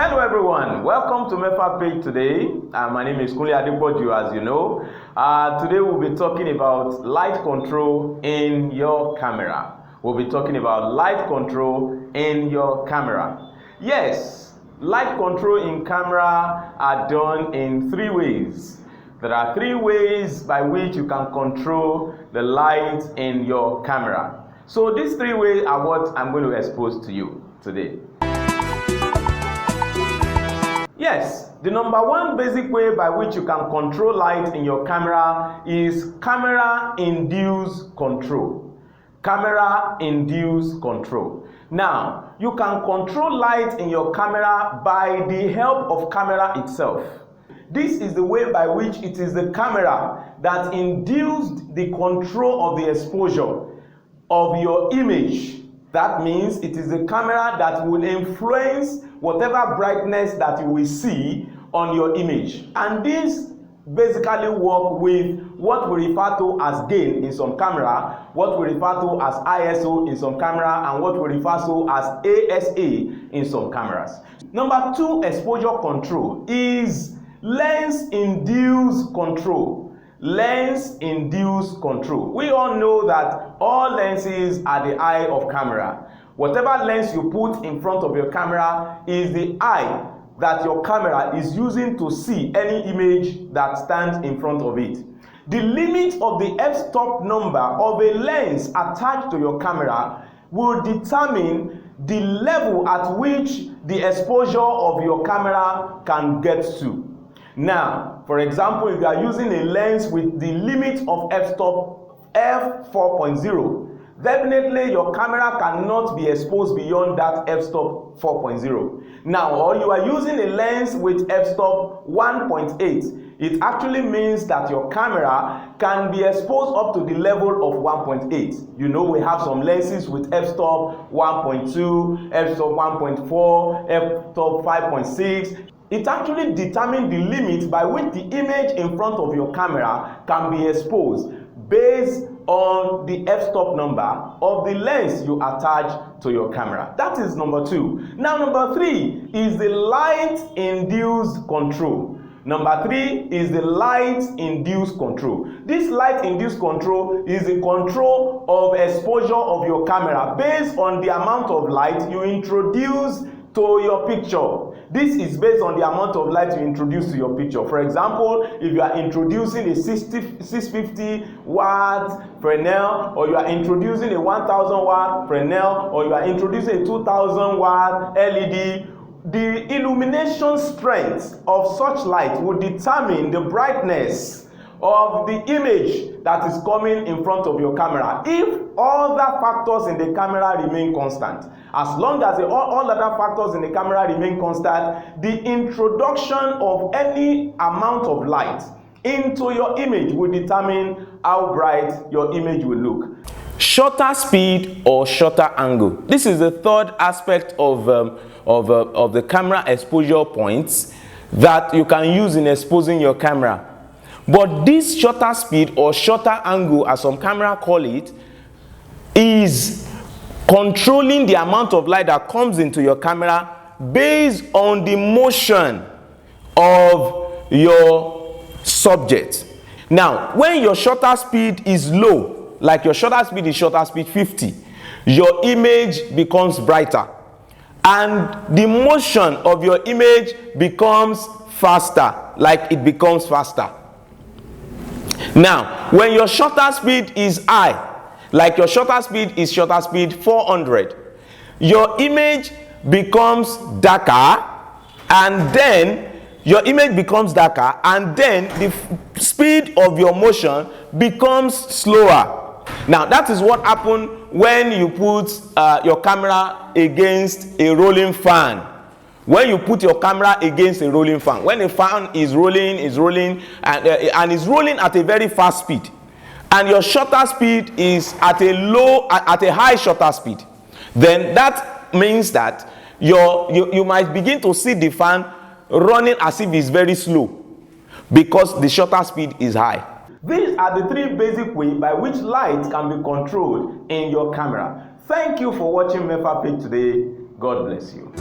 Hello everyone, welcome to Mefa Page today. My name is Kunle Adeboju, as you know. Today we'll be talking about light control in your camera. We'll be talking about light control in your camera. Yes, light control in camera are done in three ways. There are three ways by which you can control the light in your camera. So these three ways are what I'm going to expose to you today. Yes, the number one basic way by which you can control light in your camera is camera-induced control. Camera-induced control. Now, you can control light in your camera by the help of camera itself. This is the way by which it is the camera that induced the control of the exposure of your image. That means it is the camera that will influence whatever brightness that you will see on your image. And this basically work with what we refer to as gain in some camera, what we refer to as ISO in some camera, and what we refer to as ASA in some cameras. Number two exposure control is lens-induced control. Lens-induced control. We all know that all lenses are the eye of camera. Whatever lens you put in front of your camera is the eye that your camera is using to see any image that stands in front of it. The limit of the f-stop number of a lens attached to your camera will determine the level at which the exposure of your camera can get to. Now, for example, if you are using a lens with the limit of f-stop f4.0, definitely your camera cannot be exposed beyond that f-stop 4.0. Now, or you are using a lens with f-stop 1.8, it actually means that your camera can be exposed up to the level of 1.8. You know, we have some lenses with f-stop 1.2, f-stop 1.4, f-stop 5.6. It actually determines the limit by which the image in front of your camera can be exposed based on the f-stop number of the lens you attach to your camera. That is number two. Now, number three is the light-induced control. Number three is the light-induced control. This light-induced control is the control of exposure of your camera based on the amount of light you introduce to your picture. This is based on the amount of light you introduce to your picture. For example, if you are introducing a 650 watt Fresnel, or you are introducing a 1000 watt Fresnel, or you are introducing a 2000 watt LED, the illumination strength of such light will determine the brightness of the image that is coming in front of your camera. If other factors in the camera remain constant, as long as all other factors in the camera remain constant, the introduction of any amount of light into your image will determine how bright your image will look. Shorter speed or shorter angle. This is the third aspect of the camera exposure points that you can use in exposing your camera. But this shorter speed or shorter angle, as some camera call it, is controlling the amount of light that comes into your camera based on the motion of your subject. Now, when your shutter speed is low, like your shutter speed is shutter speed 50, your image becomes brighter and the motion of your image becomes faster, like it becomes faster. Now, when your shutter speed is high, like your shutter speed is shutter speed 400, your image becomes darker, and then the speed of your motion becomes slower. Now, that is what happens when you put your camera against a rolling fan. When you put your camera against a rolling fan, when a fan is rolling, and is rolling at a very fast speed, and your shutter speed is at a high shutter speed, then that means that you might begin to see the fan running as if it's very slow because the shutter speed is high. These are the three basic ways by which light can be controlled in your camera. Thank you for watching Mefa Page today. God bless you.